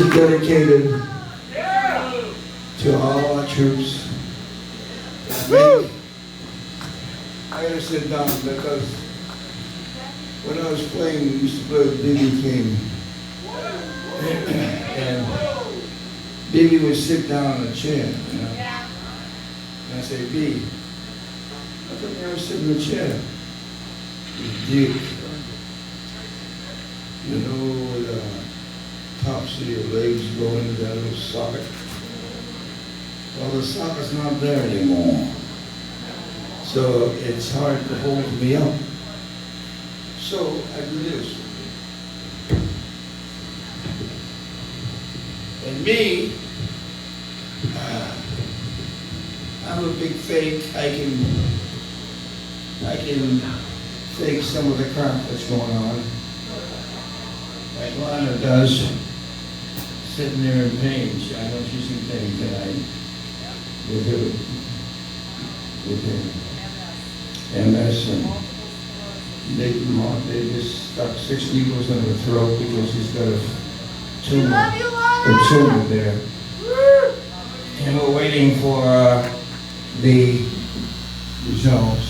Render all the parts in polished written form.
is dedicated to all our troops. I gotta sit down because when I was playing, we used to play with B.B. King. And B.B. would sit down on a chair, you know. And I say, B, how come you never sit in the chair? Dick. You know where the tops of your legs go into that little socket? Well, the socket's not there anymore. So it's hard to hold me up. So I do this. And me, I'm a big fake. I can fake some of the crap that's going on. Like Lana does, sitting there in pain. I know she's in pain tonight with MS, and they just stuck 6 needles in her throat because she's got a tumor there. And we're waiting for the results.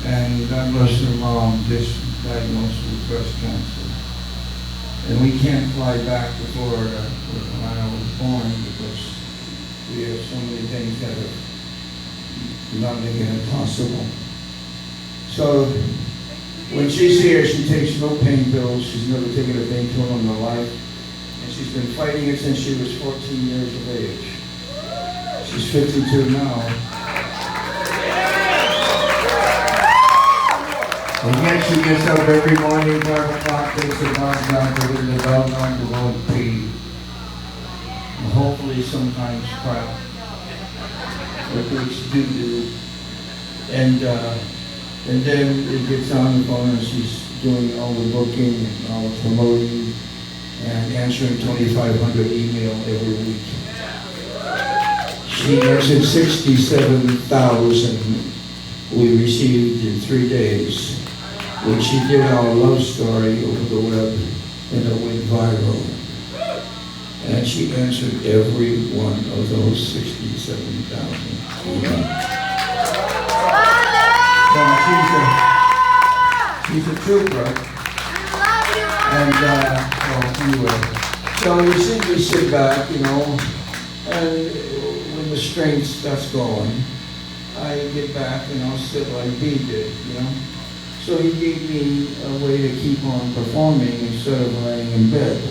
And God bless her mom, just diagnosed with breast cancer. And we can't fly back to Florida when I was born because we have so many things that are not making it possible. So when she's here, she takes no pain pills. She's never taken a pain pill in her life. And she's been fighting it since she was 14 years of age. She's 52 now. And yet she gets up every morning, 5 o'clock, takes the dog down to the dog down to go and pee. And hopefully sometimes crap. But it's doo-doo. And then it gets on the phone and she's doing all the booking and all the promoting and answering 2,500 email every week. She answered 67,000 we received in 3 days. When she did our love story over the web and it went viral. And she answered every one of those 67,000 emails. She's a trooper. And anyway. So you simply sit back, you know, and when the strength starts going, I get back and I'll sit like he did, you know. So he gave me a way to keep on performing instead of laying in bed.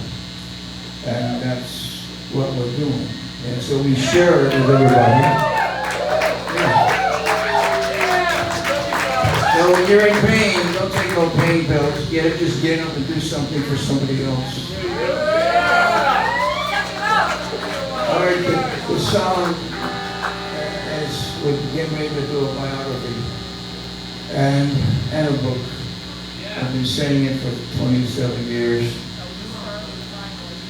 And that's what we're doing. And so we share it with everybody. Yeah. So when you're in pain, don't take no pain pills. Just get up and do something for somebody else. All right, the song, as we're getting ready to do a biography, and a book. I've been saying it for 27 years.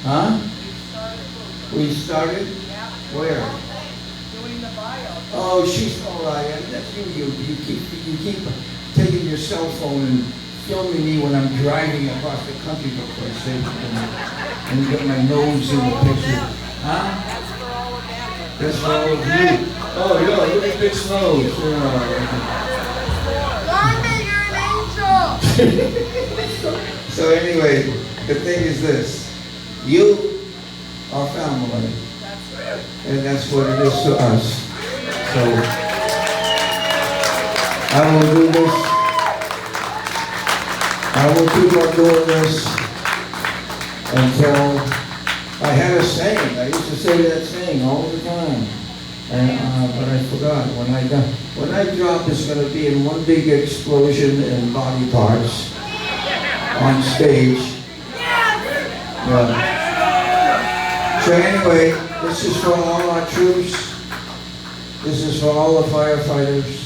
Huh? We started? Where? Doing the bio. Oh, she's all right. That's you. You keep taking your cell phone and filming me when I'm driving across the country for Christ's sake, and you got my nose in the picture. Huh? That's for all of you. Oh, yeah, look at this nose. So anyway, the thing is this. You are family. And that's what it is to us. So I will do this. I will keep on doing this until I had a saying. I used to say that saying all the time. And, but I forgot. When I drop, it's going to be in one big explosion in body parts on stage. Yeah. So anyway, this is for all our troops. This is for all the firefighters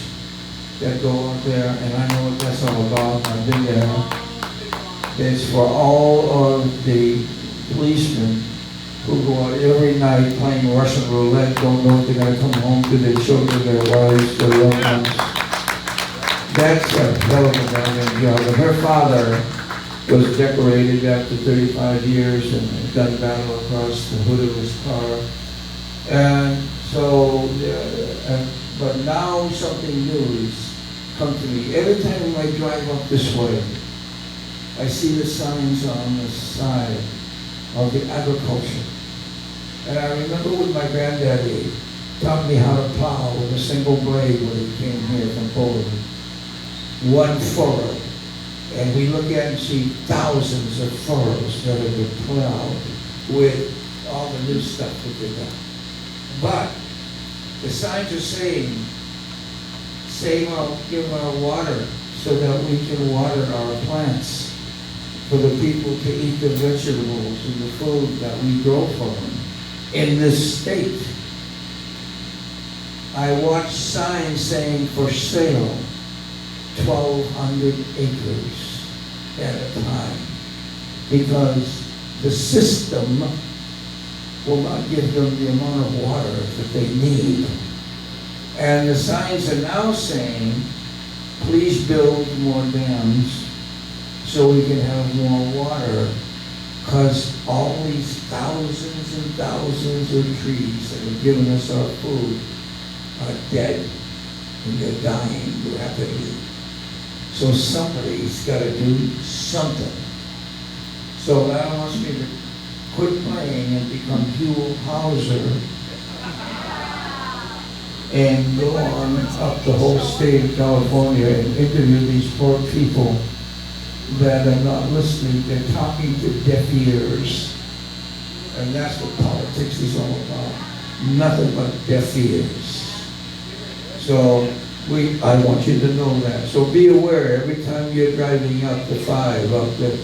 that go out there, and I know what that's all about. I've been there. It's for all of the policemen who go out every night playing Russian roulette, don't know if they're going to come home to their children, their wives, their loved ones. That's a hell of a damn job. And her father was decorated after 35 years and a gun battle across the hood of his car. And so, but now something new has come to me. Every time I drive up this way, I see the signs on the side of the agriculture. And I remember when my granddaddy taught me how to plow with a single blade when he came here from Poland. One furrow. And we look at and see thousands of furrows that have been plowed with all the new stuff that they got. But the signs are saying, give our water so that we can water our plants for the people to eat the vegetables and the food that we grow for them in this state. I watched signs saying for sale 1,200 acres at a time because the system will not give them the amount of water that they need. And the signs are now saying, please build more dams so we can have more water, because all these thousands and thousands of trees that have given us our food are dead and they're dying rapidly. So somebody's got to do something. So that wants me to quit playing and become Hugh Hauser and go on up the whole state of California and interview these poor people that are not listening. They're talking to deaf ears. And that's what politics is all about. Nothing but deaf ears. So I want you to know that. So be aware every time you're driving up the 5, up the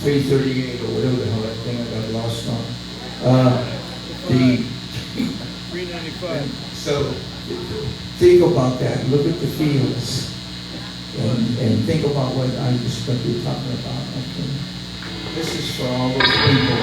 338 or whatever the hell that thing I got lost on. The 395. So think about that. Look at the fields and think about what I'm just going to be talking about. Okay. This is for all those people.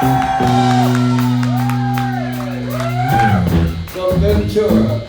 From Ventura.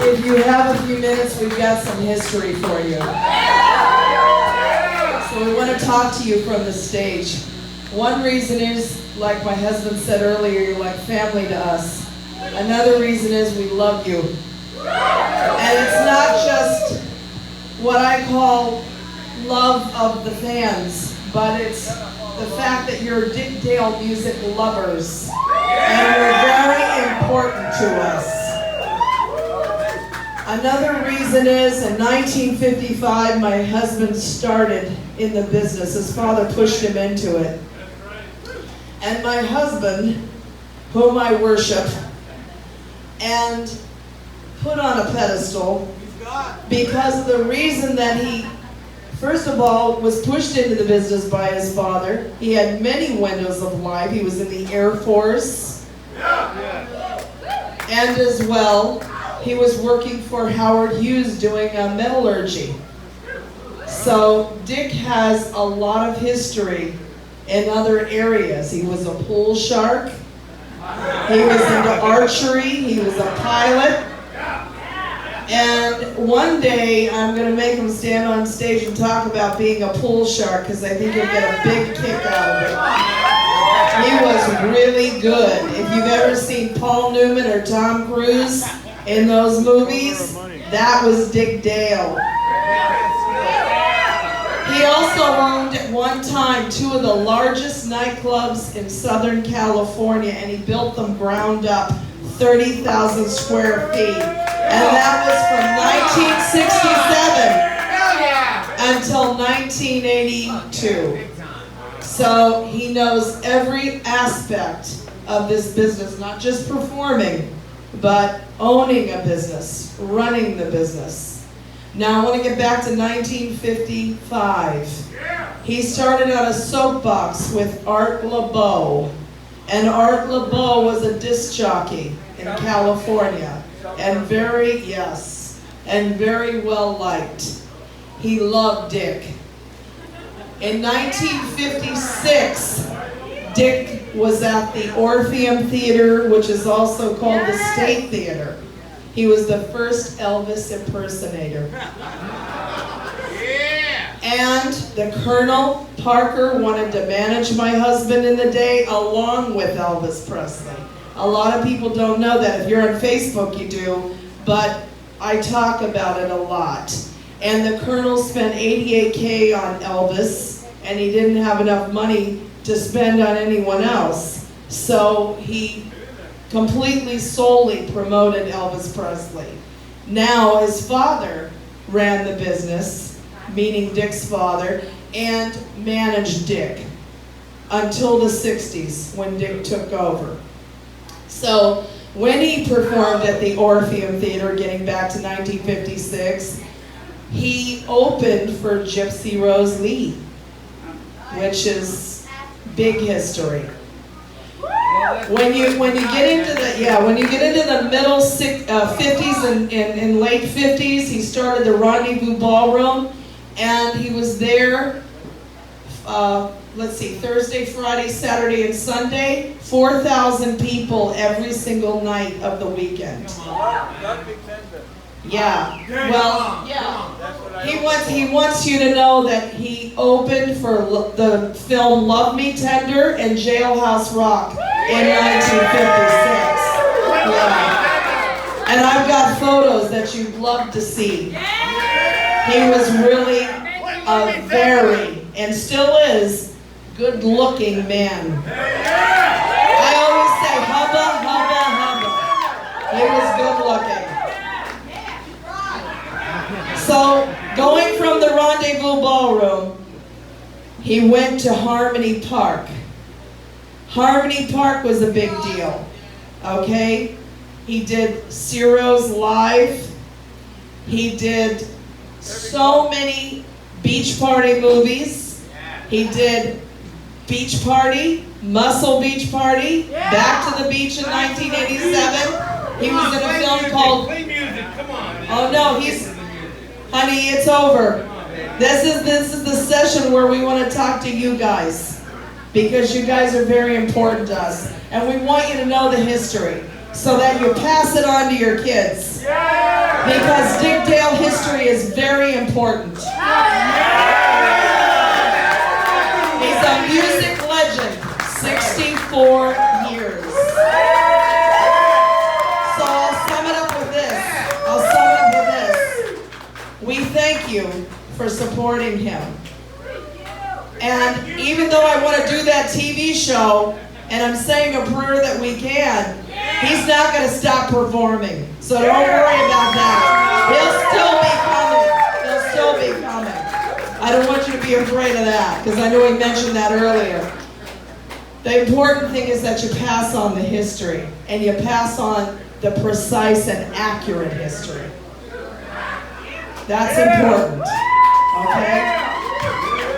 If you have a few minutes, we've got some history for you. So we want to talk to you from the stage. One reason is, like my husband said earlier, you're like family to us. Another reason is we love you. And it's not just what I call love of the fans, but it's the fact that you're Dick Dale music lovers. And you're very important to us. Another reason is, in 1955, my husband started in the business. His father pushed him into it. And my husband, whom I worship and put on a pedestal, because of the reason that he, first of all, was pushed into the business by his father. He had many windows of life. He was in the Air Force. And as well, he was working for Howard Hughes doing metallurgy. So Dick has a lot of history in other areas. He was a pool shark. He was into archery. He was a pilot. And one day I'm going to make him stand on stage and talk about being a pool shark, because I think he'll get a big kick out of it. He was really good. If you've ever seen Paul Newman or Tom Cruise in those movies, that was Dick Dale. He also owned at one time 2 of the largest nightclubs in Southern California, and he built them ground up, 30,000 square feet. And that was from 1967 until 1982. So he knows every aspect of this business, not just performing, but owning a business, running the business. Now I want to get back to 1955. He started on a soapbox with Art LeBeau. And Art LeBeau was a disc jockey in California. And very well liked. He loved Dick. In 1956, Dick was at the Orpheum Theater, which is also called the State Theater. He was the first Elvis impersonator. And And the Colonel Parker wanted to manage my husband in the day along with Elvis Presley. A lot of people don't know that. If you're on Facebook, you do, but I talk about it a lot. And the Colonel spent $88K on Elvis, and he didn't have enough money to spend on anyone else. So he completely, solely promoted Elvis Presley. Now his father ran the business, meaning Dick's father, and managed Dick until the 60s when Dick took over. So when he performed at the Orpheum Theater, getting back to 1956, he opened for Gypsy Rose Lee, which is big history. When you get into the middle 50s and late 50s, he started the Rendezvous Ballroom, and he was there. Thursday, Friday, Saturday, and Sunday. 4,000 people every single night of the weekend. Yeah. Well, yeah. He wants you to know that he opened for the film Love Me Tender and Jailhouse Rock in 1956. Yeah. And I've got photos that you'd love to see. He was really a very, and still is, good-looking man. I always say hubba, hubba, hubba. He was good-looking. So, going from the Rendezvous Ballroom, he went to Harmony Park. Harmony Park was a big deal, okay? He did Ciro's Live. He did so many beach party movies. He did Beach Party, Muscle Beach Party, Back to the Beach in 1987. He was in a film called... Oh no, honey, it's over. This is the session where we want to talk to you guys, because you guys are very important to us, and we want you to know the history so that you pass it on to your kids, because Dick Dale history is very important. He's a music legend, 64 years. So I'll sum it up with this. We thank you for supporting him. And even though I want to do that TV show, and I'm saying a prayer that we can, he's not going to stop performing. So don't worry about that. He'll still be coming. I don't want you to be afraid of that, because I know he mentioned that earlier. The important thing is that you pass on the history, and you pass on the precise and accurate history. That's important, okay?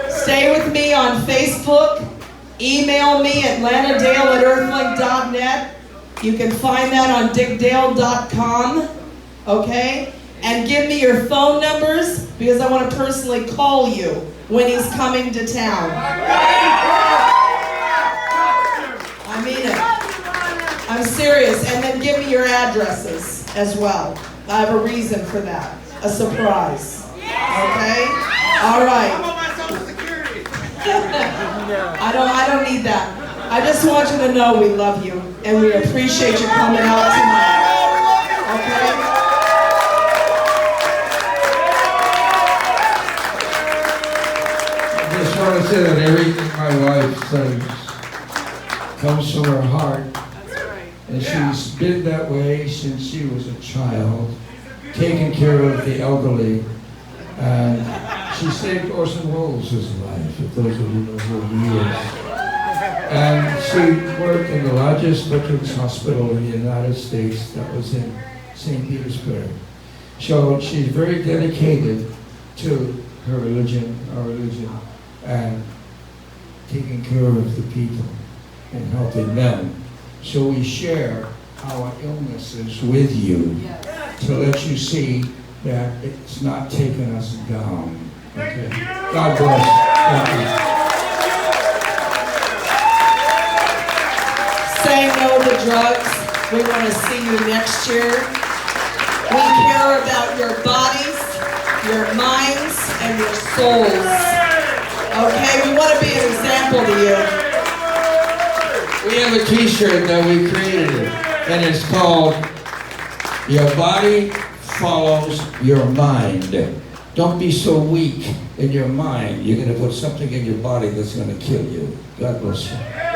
Stay with me on Facebook. Email me at lanadale@earthlink.net. You can find that on dickdale.com, okay? And give me your phone numbers, because I want to personally call you when he's coming to town. I mean it. I'm serious. And then give me your addresses as well. I have a reason for that. A surprise. Okay? All right. I don't need that. I just want you to know we love you, and we appreciate you coming out tonight. Okay? I just want to say that everything my wife says comes from her heart. That's right. And she's been that way since she was a child, taking care of the elderly. And she saved Orson Welles' life, for those of you who know who he is. And she worked in the largest veterans hospital in the United States, that was in St. Petersburg. So she's very dedicated to her religion, our religion, and taking care of the people and helping them. So we share our illnesses with you to let you see that it's not taking us down. Okay. God bless. Thank you. Say no to drugs. We want to see you next year. We care about your bodies, your minds, and your souls. Okay, we want to be an example to you. We have a t-shirt that we created, and it's called Your Body Follows Your Mind. Don't be so weak in your mind. You're going to put something in your body that's going to kill you. God bless you.